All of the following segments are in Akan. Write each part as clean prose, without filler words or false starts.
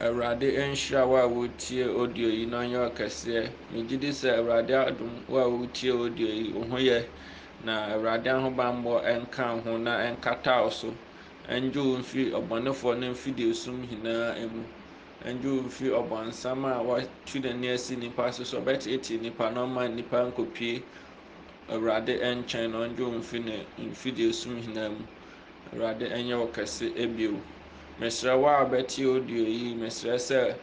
Awurade nhyira wo a wotie audio yi na ɔnyɛ ɔkɛseɛ. Megye di sɛ Awurade adom wo a wotie audio yi wo ho yɛ na Awurade ahobammɔ nka ho na nkata wo so. Ɛngye wo mfiri ɔbɔnefoɔ ne mfidie nyinaa mu. Ɛngye wo mfiri ɔbɔnsam a watu n'ani asi nnipa so sɛ ɔbɛtiatia nnipa na ɔma nnipa nkɔpie Awurade nkyɛn na ɔngye wo mfiri ne mfidie nyinaa mu. Awurade ɛnyɛ wo kɛse bio. Mesrɛ wo a wobɛtie audio yi, mesrɛ sɛ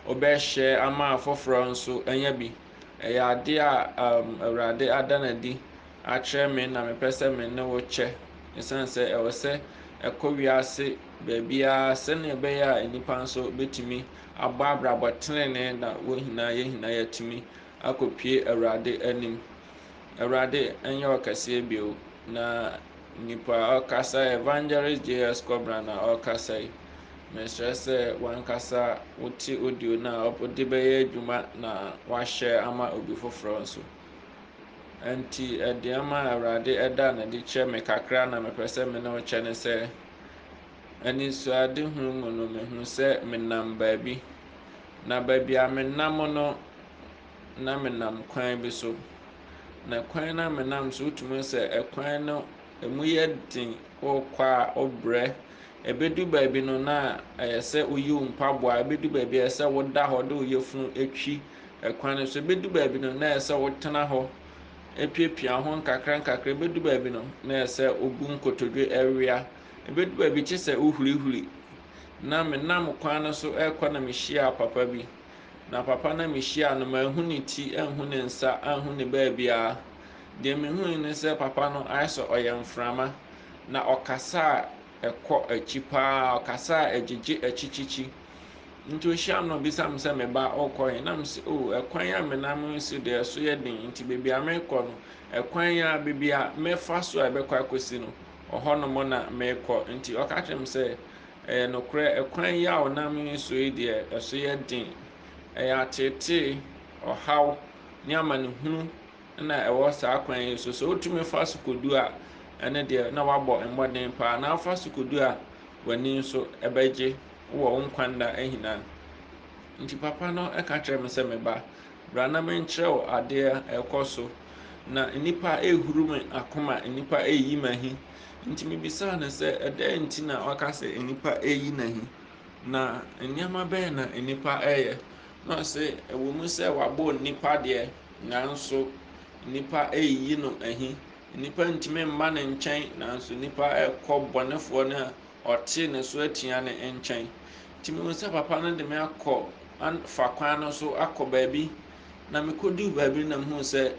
wobɛhyɛ ama afoforɔ nso ɛnyɛ bi. Ɛyɛ adeɛ a Awurade ada n'adi akyerɛ me na mepɛ sɛ me ne wo kyɛ. Ɛsiane sɛ ɛwɔ sɛ ɛkɔ wiase baabiara sɛnea ɛbɛyɛ a nnipa nso bɛtumi abɔ abrabɔ tenenee na yɛn nyinaa yɛatumi akɔpie Awurade anim. Awurade ɛnyɛ wo kɛseɛ bio. Na nipa a ɔkasa Evangelist JS Kobra na ɔkasa yi. Mesrɛ sɛ wankasa wote audio na wode bɛyɛ adwuma na wahyɛ ama obi foforɔ nso. Nti ɛdeɛ ma Awurade ɛda n'adi kyerɛ me kakra na mepɛ sɛ me ne wo kyɛ ne sɛ anisoadehunu mu no mehu sɛ menam baabi. Na baabi a menam no na menam kwan bi so. Na kwan na menam so wotumi sɛ ɛkwan no emu yɛ den wokɔ a wobrɛ. Ɛbɛdu baabi no na ɛyɛ sɛ woyi wo mpaboa. Ɛbɛdu baabi a ɛyɛ sɛ woda hɔ de wo yafunu atwi ɛkwan no so. Ɛbɛdu baabi no na ɛyɛ sɛ wotena hɔ apiapia ho nkakra nkakra. Ɛbɛdu baabi no na ɛyɛ sɛ wobu nkotodwe ɛwea. Ɛbɛdu baabi kye sɛ wohurihuri. Na menam kwan no so ɛrekɔ na mehyia papa bi. Na papa na mehyia no manhu ne ti, anhu ne nsa, anhu ne baabiara. Deɛ mehui ne sɛ papa no ayɛ sɛ ɔyɛ mframa na ɔkasa a ɛkɔ akyi paa, ɔkasa a ɛgyegye akyikyi. Nti ohyia no obisa me sɛ meba ɔrekɔ he. Na me sɛ ɛkwan a menam si deɛ so yɛ den nti baabi a merekɔ no ɛkwan a baabi a mɛfa so a ɛbɛkɔ akɔsi no ɔhɔnom na merekɔ. Nti ɔka kyerɛ me sɛ ɛyɛ nokorɛ ɛkwan yi a ɔnam so yi deɛ ɛso yɛ den. Ɛyɛ ateetee, ɔhaw ne amanehunu na ɛwɔ saa kwan yi so. Sɛ wotumi fa so kɔdu a ɛne deɛ na wabɔ mmɔden paa. Na afa so kɔdu a w'ani nso ɛbɛgye wɔ wo nkwanna nyinaa. Nti papa no ɛka kyerɛ me sɛ meba bra na menkyerɛ wo adeɛ a ɛkɔ so. Na nnipa ɛrehuru me akoma, nnipa ɛreyi me ahi. Nti mebisaa no sɛ ɛdɛn nti na ɔka sɛ nnipa ɛreyi n'ahi. Na nneɛma bɛyɛ na nnipa ɛreyɛ. Na ɔsɛ ɛwɔ mu sɛ wabɔ nnipa deɛ nanso nnipa ɛreyi no ahi. Nnipa ntumi mma ne nkyɛn nanso nnipa ɛrekɔ bɔnefoɔ no a ɔte ne so atia ne nkyɛn. Nti mehu sɛ papa no de me fa kwan no so akɔ baabi. Na mekɔduu baabi na mehu sɛ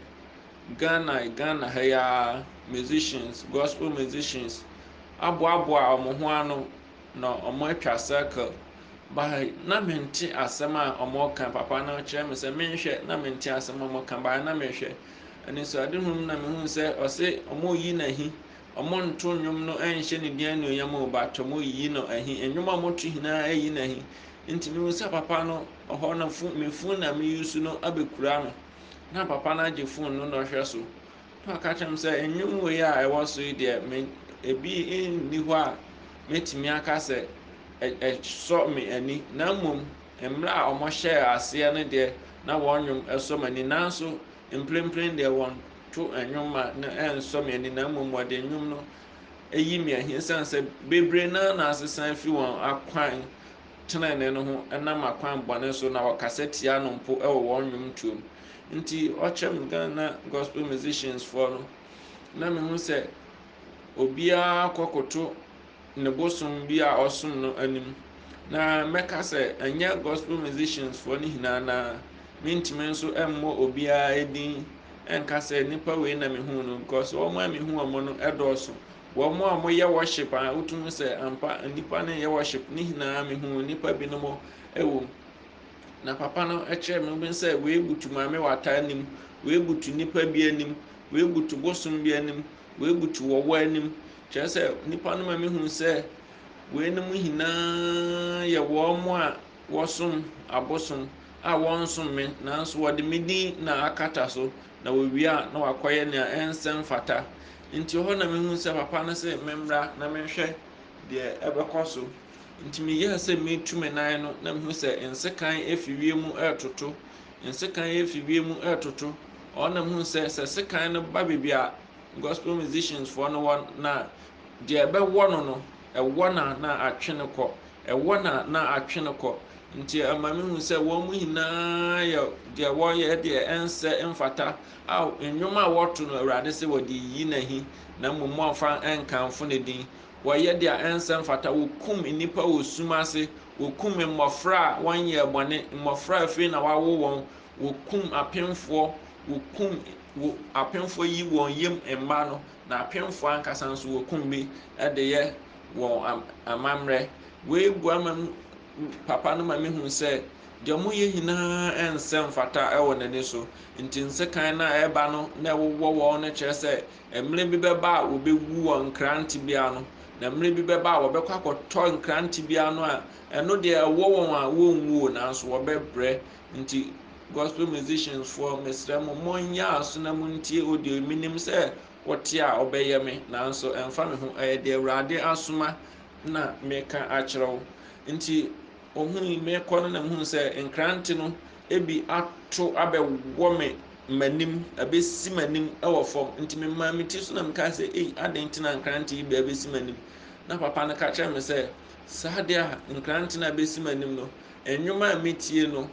Ghana ha yi ara musicians, gospel musicians aboaboa wɔn ho ano na wɔatwa circle. Na mente asɛm a wɔreka. Papa no kyerɛ me sɛ menhwɛ na mente asɛm a wɔreka baa na mehwɛ. Anisoadehunu na mehu sɛ ɔse wɔreyi n'ahi. Wɔnto nnwom no nhyɛ ne din anuonyam o but wɔreyi no ahi. Nnwom a wɔto nyinaa ayi n'ahi. Nti mehu sɛ papa no ɔhɔ no me phone na meyi no abɛkura me. Na papa no agye phone no na ɔhwɛ so. Na ɔka kyerɛ me sɛ nnwom wei a ɛwɔ so yi deɛ ebi nni hɔ a mɛtumi aka sɛ ɛsɔ me ani. Na mmom mmerɛ a wɔhyɛɛ aseɛ no deɛ na wɔn nnwom ɛsɔ me ani. Nanso mprempren deɛ wɔnto nnwom a na ɛnsɔ me ani. Na mmom wɔde nnwom no ɛyi me ahi. Ɛsiane sɛ bebree naa na asesa afiri wɔn akwan tenenee no ho ɛnam akwan bɔne so na wɔkasa tia no mpo ɛwɔ wɔn nnwom tuom. Nti ɔkyerɛ me Ghana gospel musicians foɔ no na mehu sɛ obiara kɔkoto ne bosom bi a ɔsom no anim. Na mɛka sɛ ɛnyɛ gospel musicians foɔ no nyinaa na mentumi nso ɛmmɔ obiara edin ɛnka sɛ nipa wei na mehu no because wɔn a mehu wɔn no ɛdɔɔso. Wɔn a wɔyɛ worship a wotumi sɛ ampa nipa no yɛ worship ne nyinaa mehu nipa binom ɛwɔ mu. Na papa no ɛkyerɛ me sɛ wei butu maame wata anim, wei butu nipa bi anim, wei butu bosom bi anim, wei butu wɔwɔ anim. Kyerɛ sɛ nipa no ma mehu sɛ wei nom nyinaa yɛ wɔn a wɔsom abosom a wɔnsom me nanso wɔde me din na akata so na wɔwie a na wakɔyɛ nea ɛnsɛ mfata. Nti hɔ na mehu sɛ papa no sɛ membra na menhwɛ deɛ ɛbɛkɔ so. nti meyɛ sɛ metu me nan no na mehu sɛ nsekan efi wiem ɛɛtoto nsekan efi wiem ɛɛtoto ɔna mehu sɛ sekan no ba baabi a gospel musicians foɔ no wɔ na deɛ ɛbɛwɔ no ɛwɔ na atwe no kɔ ɛwɔ na atwe no kɔ nti ama mehu sɛ wɔn mu nyinaa yɛ deɛ wɔyɛ deɛ ɛnsɛ mfata a nnwom a wɔto no awurade sɛ wɔde yi n'ahi na mmom wɔmfa nkamfo ne din wɔyɛ deɛ ɛnsɛ mfata wɔkum nnipa wɔ sum ase wɔkum mmɔfra a wɔnyɛ bɔne mmɔfra afei na wawo wɔn wɔkum apemfoɔ wɔkum apemfoɔ yi wɔn yam mma no na apemfoɔ ankasa nso wɔkum bi de yɛ wɔn amammerɛ wei gu ama papa no ma mehu sɛ deɛ moyɛ nyinaa ɛnsɛ mfata ɛwɔ n'ani so nti nsekan na ɛba no na ɛwowɔ wɔn no kyerɛ sɛ mmerɛ bi bɛba a wɔbɛwu wɔ nkrante bia no na mmerɛ bi bɛba a wɔbɛkɔ akɔtɔ nkrante bia no a ɛno deɛ ɛwɔ wɔn a wɔnwuo nanso wɔbɛbrɛ nti gospel musicians foɔ mesrɛ mo monyɛ aso na montie audio menim sɛ wɔte a ɔbɛyɛ me nanso ɛmfa me ho ɛyɛ deɛ awurade asoma na meka akyerɛ wo nti ohun mekɔ no na mehu sɛ nkrante no ebi ato abɛwɔ me m'anim abɛsi m'anim ɛwɔ fam nti memaa me ti so na meka sɛ adɛn nti na nkrante yi bɛsi m'anim na papa no ka kyerɛ me sɛ saa deɛ a nkrante no abɛsi m'anim no nnwom a metie no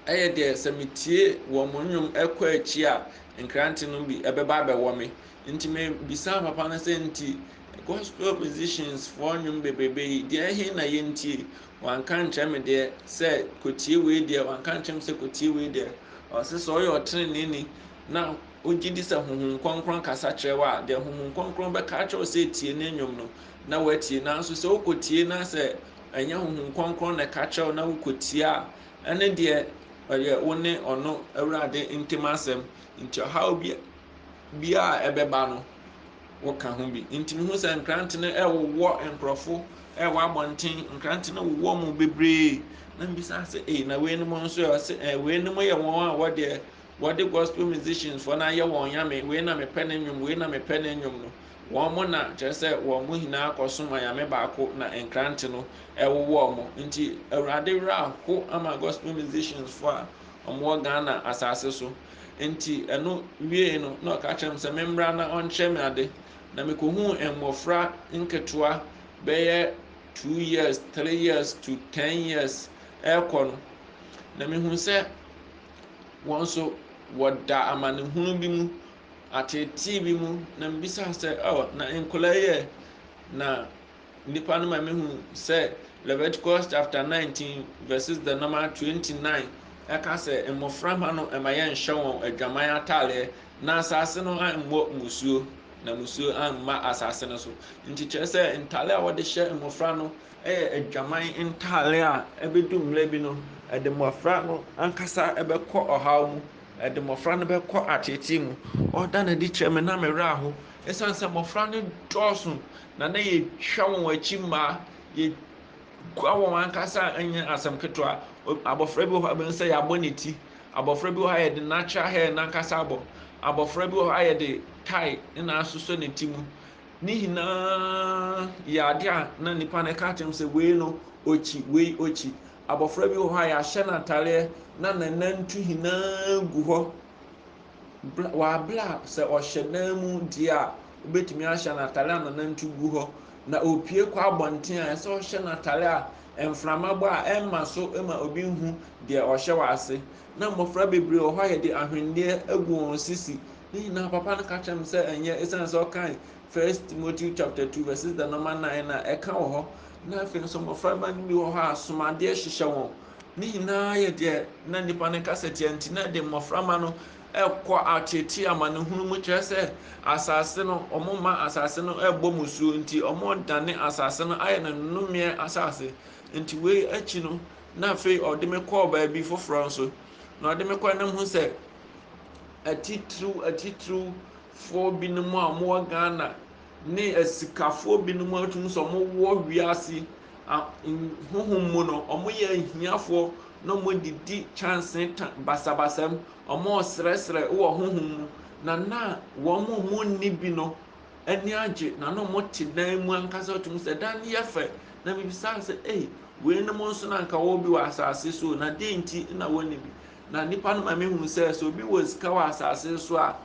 ɛyɛ deɛ sɛ metie wɔ mo nnwom ɛkɔ akyi a nkrante no bi ɛbɛba abɛwɔ me nti mebisa papa no sɛ nti gospel musicians foɔ nnwom bebrebe yi deɛ ɛhe na yɛntie wanka nkyerɛ me deɛ sɛ kotie wei deɛ wanka nkyerɛ me sɛ kotie wei deɛ ɔsɛ sɛ ɔyɛ ɔtreneni na ogye di sɛ honhom kronkron kasa kyerɛ wo a deɛ honhom kronkron bɛka kyerɛ wo sɛ tie ne nnwom no na watie nanso sɛ wokɔtie na sɛ ɛnyɛ honhom kronkron na ɛka kyerɛ wo na wokɔtie a ɛne deɛ ɔyɛ wo ne ɔno awurade ntɛm asɛm nti ɔhaw bi a ɛbɛba no wɔka ho bi nti mehu sɛ nkrante no ɛwowɔ nkurɔfo ɛwɔ abɔnten nkrante no wowɔ mu bebree na mbisa sɛ na wei no mo nso wei no mo yɛ wɔn a wɔde gospel musicians foɔ no ayɛ wɔn nyame wei na mepɛ ne nnwom wei na mepɛ ne nnwom no wɔn mo na kyerɛ sɛ wɔn mo nyinaa kɔsom anyame baako na nkrante no ɛwowɔ mo nti awurade werɛ aho ama gospel musicians foɔ a wɔwɔ Ghana asase so nti ɛno wie no na ɔka kyerɛ me sɛ memmra na ɔnkyerɛ me ade na mekohu mmɔfra nketewa bɛyɛ 2 years 3 years to 10 years ɛkɔ no na mehu sɛ wɔn nso wɔda amanehunu bi mu atete bi mu na mbisa sɛ na nkɔla yɛ na nipa no ma mehu sɛ Leviticus chapter 19 verses the number 29 ɛka sɛ mmɔfra ma no ɛma yɛnhyɛ wɔn adwaman ataaleɛ na asase no ammɔ musuo na musuo amma asase no so nti kyerɛ sɛ ntaale a wɔde hyɛ mmɔfra no ɛyɛ adwaman ntaale a ɛbɛdu mmerɛ bi no ɛde mmɔfra no ankasa ɛbɛkɔ ɔhaw mu ɛde mmɔfra no bɛkɔ atete mu ɔda na di kyerɛ me na mewerɛ aho ɛsiane sɛ mmɔfra no dɔɔso na yɛtwa wɔn akyi mmaa yɛgua wɔn ankasa ɛnyɛ asɛm ketewa abɔfra bi wɔ hɔ abɛn sɛ yɛabɔ ne ti abɔfra bi wɔ hɔ a yɛde natural hair nankasa abɔ abɔfra bi wɔ hɔ a yɛde tie na asosɔ ne ti mu ne nyinaa yɛ ade a na nipa no ka kyerɛ sɛ wei no okyi wei okyi abɔfra bi wɔ hɔ a yɛahyɛ n'atareɛ na nanantu nyinaa gu hɔ wabla sɛ ɔhyɛ dan mu deɛ a wobɛtumi ahyɛ n'atareɛ a nanantu gu hɔ na opie kɔ abɔnten a ɛsɛ ɔhyɛ n'atareɛ a mframa bɔ a ɛmma so ma obi hu deɛ ɔhyɛ wɔ ase na mmɔfra bebree wɔ hɔ a yɛde ahwenneɛ agu wɔn sisi ne nyinaa papa no ka kyerɛ me sɛ ɛnyɛ ɛsiane sɛ ɔkan 1 Timothy chapter 2 verses the number 9 na ɛka wɔ hɔ na afei nso mmɔfra ba no bi wɔ hɔ a asomadeɛ hyehyɛ wɔn ne nyinaa yɛ deɛ na nipa no kasa tia nti na de mmɔfra ma no ɛkɔ atete amanehunu mu kyerɛ sɛ asase no ɔmo ma asase no ɛbɔ musuo nti ɔmo dane asase no ayɛ no nnomeɛ asase nti wei akyi no na afei ɔde me kɔɔ baabi foforɔ nso na ɔde me kɔɔ nam ho sɛ atitirifoɔ binom a wɔwɔ Ghana ne asikafoɔ binom a wɔtum sɛ wɔwɔ wiase honhom mu no wɔyɛ ahiafoɔ na wɔdidi kyanse basabasam wɔresrɛsrɛ wɔ honhom mu na wɔn nni bi no ani agye na wɔte dan mu ankasa wɔtum sɛ dan yɛ fɛ na mebisa sɛ wei no mo nso na nka wɔ bi wɔ asase so na den nti na wɔne bi na nipa no ma mehu sɛ sɛ obi wɔ sika wɔ asase so a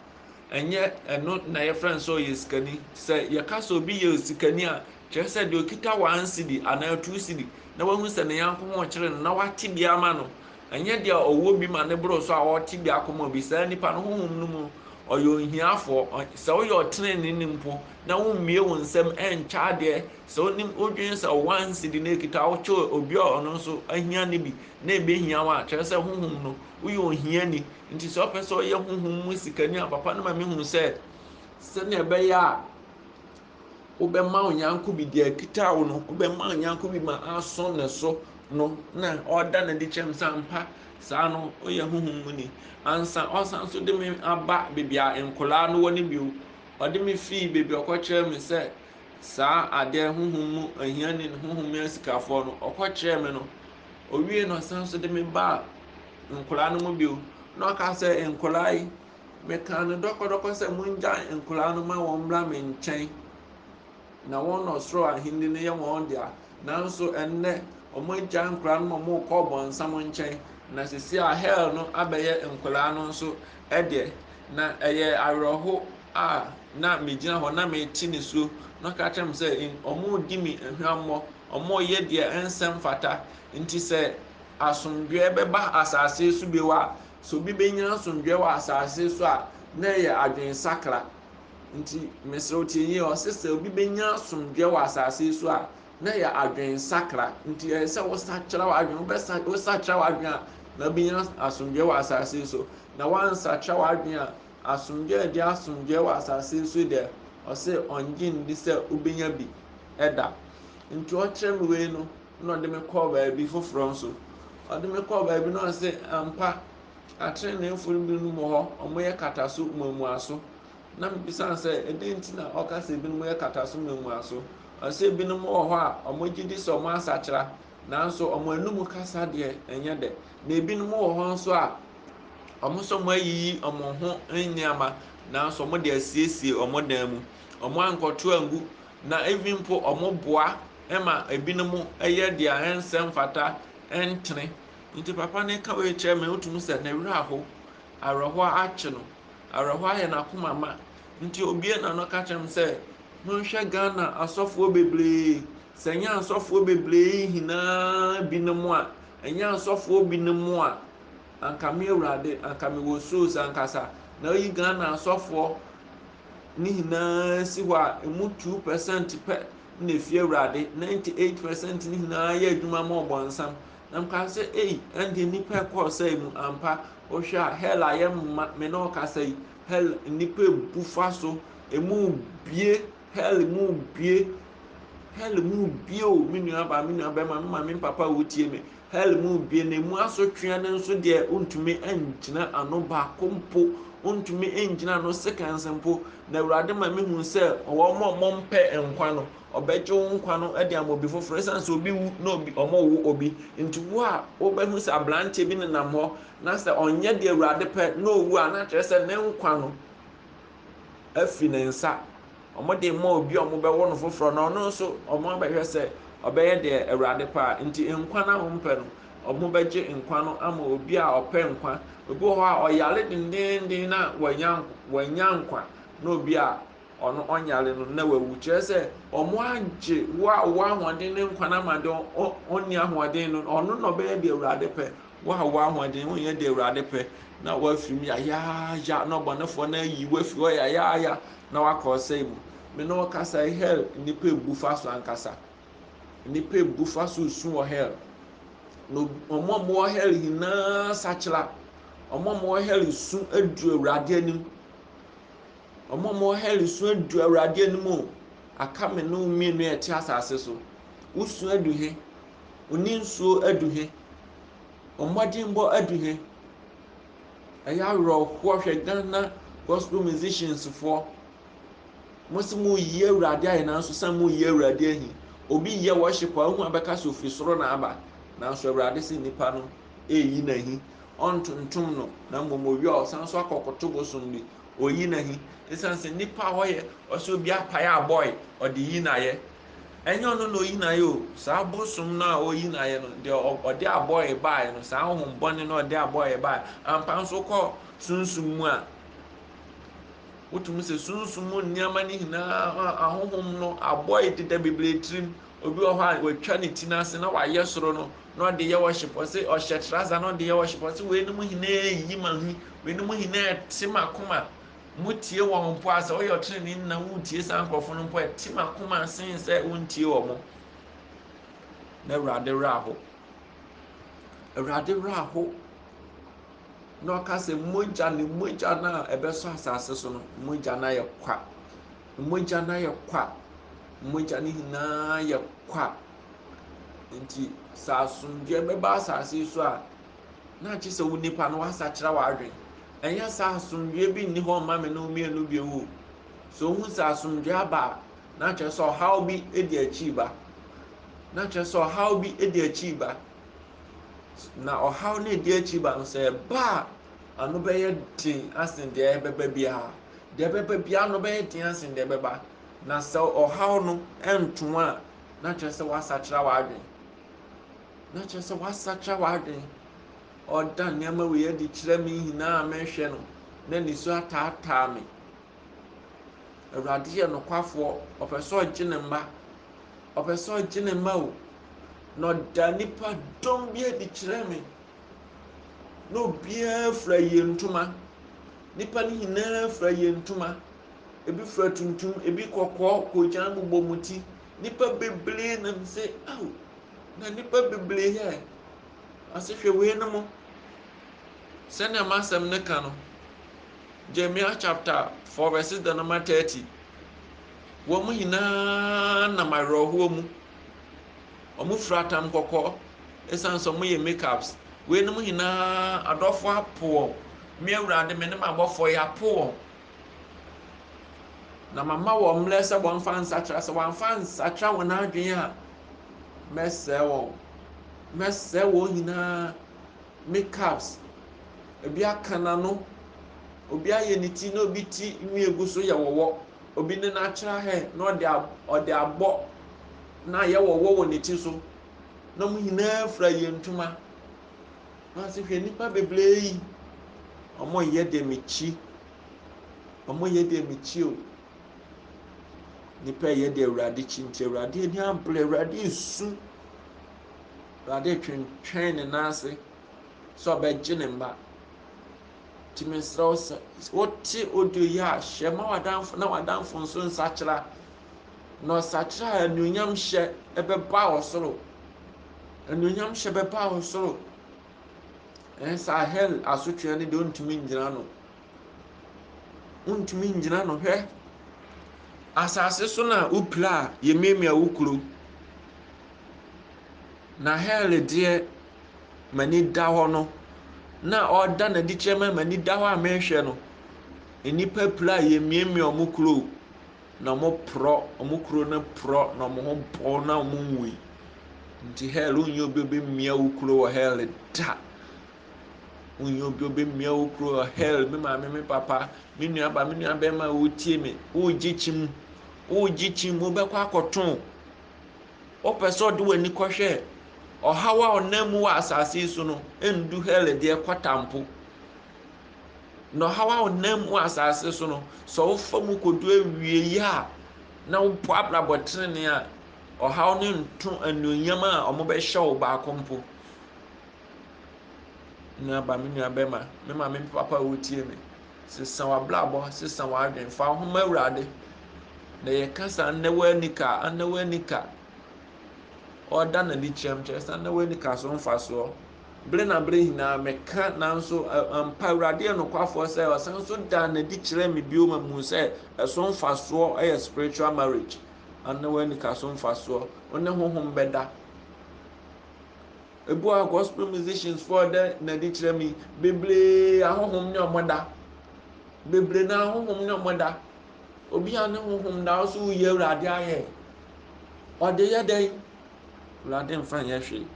ɛnyɛ ɛno na yɛfrɛ no sɛ ɔyɛ sikani sɛ yɛka sɛ obi yɛ sikani a kyerɛ sɛ deɛ okita 1 cedi anaa 2 cedi na wahu sɛ ne yanko ho ɔkyerɛ no na wate bi ama no ɛnyɛ deɛ ɔwɔ bi ma ne boro so a ɔte bi akɔma bi saa nipa no honhom no mu ɔyɛ ohiafoɔ sɛ woyɛ ɔtenene ne mpo na wommie wo nsɛm ɛnkyɛ adeɛ sɛ wonim wodwene sɛ 1 cedi na ekita wokyɛ obi a ɔno nso ahia ne bi na ɛbɛhia wo a kyerɛ sɛ honhom no woyɛ ohiani nti sɛ ɔpɛ sɛ ɔyɛ honhom mu sikani a papa no ma mehu sɛ sɛnea ɛbɛyɛ a wobɛma onyanko bi deɛ kita wo no wobɛma onyanko bi ma aso ne so no na ɔda ne de kyɛm sɛ mpa saa no ɔyɛ honhom mu ni ansa ɔsan so de me aba beebi a nkɔlaa no wɔ ne bio ɔde me fii beebi ɔkɔkyerɛ me sɛ saa adeɛ honhom mu ahiani ne honhom mu asikafoɔ no ɔkɔkyerɛ me no owie no ɔsan so de me ba nkɔlaa no mu bio na ɔka sɛ nkɔlaa yi meka no dɔkɔdɔkɔ sɛ mongya nkɔlaa no ma wɔn mmra me nkyɛn na wɔn na ɔsoro ahenni no yɛ wɔn dea nanso ɛnnɛ wɔn agya nkɔlaa no ma wɔn kɔ bɔnsam nkyɛn na sisi a hell no abɛyɛ nkɔlaa no nso ɛdeɛ na ɛyɛ awerɛho a na megyina hɔ na meti ne so na ɔka kyerɛ me sɛ wɔn di me ahwammɔ wɔn yɛ deɛ ɛnsɛm fata nti sɛ asomdwoeɛ bɛba asase so bi wɔ a so obi bɛnya asomdwoeɛ wɔ asase so a na ɛyɛ adwensakra nti mesrɛ tie yie ɔsɛ sɛ obi bɛnya asomdwoeɛ wɔ asase so a na yɛ adwensakra nti ɛyɛ sɛ wosakyerɛ w'adwen wosakyerɛ w'adwen a na bɛnya asomdwoeɛ wɔ asase so na wansakyerɛ w'adwen a asomdwoeɛ de asomdwoeɛ wɔ asase so deɛ ɔsɛ ɔngye ndi sɛ wobɛnya bi ɛda nti ɔkyerɛ me wei no na ɔde me kɔɔ baabi foforɔ nso ɔde me kɔɔ baabi na ɔsɛ ampa atreneefo binom wɔ hɔ ɔmo yɛ kata so muamuaso na mebisa sɛ ɛdɛn nti na ɔka sɛ binom yɛ kata so muamuaso ɔsɛ binom wɔ hɔ a ɔmo gye di sɛ ɔmo asakyera nanso ɔmo anum kasa deɛ ɛnyɛ dɛ na ebinom wɔ hɔ nso a ɔmo nso ɔmo ayiyi ɔmo ho nneɛma nanso ɔmo de asiesie ɔmo dan mu ɔmo ankɔto angu na even mpo ɔmo boa ɛma ebinom ɛyɛ deɛ ɛnsɛm fata ɛntene nti papa ne ka wei kyerɛ me wotum sɛ ne werɛ aho awerɛhoɔ akye no awerɛhoɔ ayɛ n'akoma ma nti obie na no ka kyerɛ me sɛ monhwɛ Ghana asɔfoɔ bebree sɛ nyɛ asɔfoɔ bebree hinaa binom a ɛnyɛ asɔfoɔ binom a anka me awurade anka me wɔ souls ankasa na oyi Ghana asɔfoɔ ne hinaa si hɔ a emu 2% pɛ na efi awurade 98% ne hinaa yɛ adwuma ma ɔbɔnsam na mka sɛ ɛnde nipa ɛkɔɔ sɛ mu ampa wohwɛ a hell ayɛ mma me na ɔkasa yi hell nipa ebu fa so emu bie hell mu bie o me nua ba me nua bɛma me ma me papa wotie me hell mu bie na emu asotwea ne nso deɛ ontumi ɛngyina ano baako mpo ontumi ɛngyina ano seconds mpo na awurade ma me hu sɛ ɔwɔ ɔmo mpɛ nkwa no ɔbɛgye wo nkwa no ɛde ama obi foforɔ ɛsan sɛ obi wu na obi ɔmo wu obi nti wo a wobɛhu sɛ aberanteɛ bi nenam hɔ na sɛ ɔnyɛ deɛ awurade pɛ na owu a na kyerɛ sɛ ne nkwa no afi ne nsa ɔmo de ma obi a ɔmo bɛwɔ no foforɔ na ɔno nso ɔmo abɛhwɛ sɛ ɔbɛyɛ deɛ awurade pɛ a nti nkwa na ɔmo mpɛ no ɔmo bɛgye nkwa no ama obi a ɔpɛ nkwa obi wɔ hɔ a ɔyare dendenden na wɔnya nkwa na obi a ɔno ɔnyare no na wawu kyerɛ sɛ ɔmo agye wo a wo ahoɔden ne nkwa na ma de ɔnni ahoɔden no ɔno na ɔbɛyɛ deɛ awurade pɛ wo a wo ahoɔden wonyɛ deɛ awurade pɛ na wafiri mu yayaaya na ɔbɔnefoɔ na ayi wafiri hɔ yayaaya na wakɔ ɔsɛe mu me na ɔkasa hell nipa ebu fa so ankasa nipa ebu fa so su wɔ hell na ɔmo a wɔ hell nyinaa sakyera ɔmo a wɔ hell su adu awurade anim ɔmo a wɔ hell su adu awurade anim o aka me no mmienu ɛte asase so wosu adu he oni nsuo adu he ɔmmɔdenbɔ adu he ɛyɛ awerɛhoɔ hwɛ Ghana gospel musicians foɔ mo sɛ mo yi awurade ayɛ nanso sɛ mo yi awurade ahi obi yɛ worship a ohun abɛka so ofiri soro na aba nanso awurade sɛ nipa no eyi n'ahi ɔntontom no na mmom owi a ɔsan so akɔkoto bosom bi oyi n'ahi esan sɛ nipa a ɔyɛ ɔsɛ obi apae abɔe ɔde yi n'ayɛ ɛnyɛ ɔno na oyi na yɛ o saa bosom no a oyi na yɛ no deɛ ɔde abɔ yɛ baeɛ no saa ahohombɔne no ɔde abɔ yɛ baeɛ ampa nso kɔ sunsum mu a wotumi sɛ sunsum mu nneɛma no nyinaa ahohom no abɔ yɛ deda bebree tirim obi wɔ hɔ a watwa ne ti n'ase na wayɛ soro no na ɔde yɛ worship ɔsɛ ɔhyɛ trouser na ɔde yɛ worship ɔsɛ wei nom nyinaa yiyi ma hi wei nom nyinaa ɛte ma koma motie wɔn mpo a sɛ ɔyɛ ɔtene na wotie saa nkurɔfo no mpo ɛte ma koma sen sɛ wontie wɔ mo na awurade werɛ aho awurade werɛ aho na ɔka sɛ mogya ne mogya no a ɛbɛsɔ asase so no mogya no ayɛ kwa mogya no ayɛ kwa mogya no nyinaa yɛ kwa nti sɛ asomdwoe bɛba asase yi so a na akye sɛ wo nipa no wasakyera w'adwen ɛnyɛ sɛ asomdwoe bi nni hɔ mma me ne mmienu bio wo so ohu sɛ asomdwoe aba a na kyerɛ sɛ ɔhaw bi di akyi ba na kyerɛ sɛ ɔhaw bi di akyi ba na ɔhaw no di akyi ba no sɛ ɛba a ano bɛyɛ den asen deɛ ɛbɛba biara deɛ ɛbɛba biara no bɛyɛ den asen deɛ ɛbɛba na sɛ ɔhaw no nto a na kyerɛ sɛ wasakyera w'adwen na kyerɛ sɛ wasakyera w'adwen ɔda nneɛma wei adi kyerɛ me nyinaa mɛhwɛ no na nisu ataataa me awurade yɛ nokwafoɔ ɔpɛ sɛ ɔgye ne mma ɔpɛ sɛ ɔgye ne mma o na ɔda nipa dɔm bi adi kyerɛ me na obiara fira yie ntoma nipa no nyinaa fira yie ntoma ebi fira tuntum ebi kɔkɔɔ kɔgyina bobɔ mu ti nipa bebree nam sɛ aw na nipa bebree yɛ ase hwɛ wei no mo sɛnea masɛm ne ka no Jeremiah chapter 4 verses the number 30 wɔn nyinaa nam awerɛhoɔ mu wɔn fira tam kɔkɔɔ esan sɛ wɔn yɛ makeups wei nom nyinaa adɔfo apo wɔn mmea awurade me ne ma abɔfoɔ yɛ apo wɔn na mama wɔn mmerɛ sɛ wɔn mfa nsakyera sɛ wɔn mfa nsakyera wɔn adwene a mɛsɛɛ wɔn nyinaa makeups ebi aka n'ano obi ayɛ ne ti na obi ti nwi egu so yɛ wɔwɔ obi ne n'akyerɛ hɛ na ɔde abɔ na ayɛ wɔwɔ wɔ ne ti so na wɔn nyinaa fira yɛ ntoma na ase hwɛ nipa bebree yi wɔn yɛ dɛmikyi o nipa yɛ de awurade kyi nti awurade ani abere awurade esu awurade twɛntwɛn ne nan ase sɛ ɔbɛgye ne mba tìmí nsiraw sɛ wote odio yi a hyɛ ma wadanfo na wadanfo nso nsakyera na ɔsakyera a anuonyam hyɛ ɛbɛba wɔ soro anuonyam hyɛ bɛba wɔ soro ɛnsa ahel asotwea ne de ontumi ngyina no hwɛ asase so na upira a yɛmiamia wo kuro na hel deɛ mani da hɔ no na ɔda n'adi kyerɛ ma mani da hɔ a mɛhwɛ no nnipa pira a yɛmiamia ɔmo kuro na ɔmo kuro no porɔ na ɔmo ho bɔ na ɔmo nwui nti hel wonyɛ obi obɛmia wo kuro wɔ hel da wonyɛ obi obɛmia wo kuro wɔ hel me maame me papa me nuaba me nuabɛrima a wotie me wogye kyim wobɛkɔ akɔtɔn wopɛ sɛ ɔde w'ani kɔhwɛ ɔhaw a ɔnam mu wɔ asase yi so no ndu hel deɛ kɔtampo na ɔhaw a ɔnam mu wɔ asase so no sɛ wofa mu kɔdu awie yi a na wopɔ abrabɔ tenene a ɔhaw ne nto anuonyam a ɔmo bɛhyɛ wo baako mpo nuaba me nuabɛrima me maame me papa a wotie me sesa w'abrabɔ sesa w'adwen fa ho ma awurade na yɛka sa anɛwɔ anika ɔda n'adi kyerɛm kyerɛ sɛ anɛwɔ anika so mfa soɔ bere na bere nyinaa meka nanso mpa awurade yɛ nokwafoɔ sɛ ɔsan so da n'adi kyerɛ me bio ma mu sɛ ɛso mfa soɔ ɛyɛ spiritual marriage anɛwɔ anika so mfa soɔ ɔne honhom bɛda ebu a gospel musicians for the n'adi kyerɛ me bebree ahohom ne ɔmo da bebree na ahohom ne ɔmo da obi a ne honhom da so yɛ awurade ayɛ ɔde yɛ dɛn awurade mfa nyɛ hwee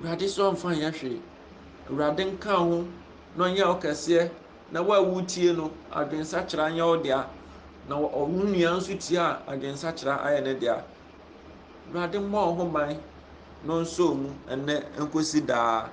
awurade so mfa nyɛ hwee awurade nka ho na ɔnyɛ ɔkɛseɛ na wo a wotie no adwensakyera nyɛ wo dea na ɔno nua nso tie a adwensakyera ayɛ ne dea. Awurade mmɔ wo ho ban na ɔnsɔ mu ɛnnɛ nkosi daa.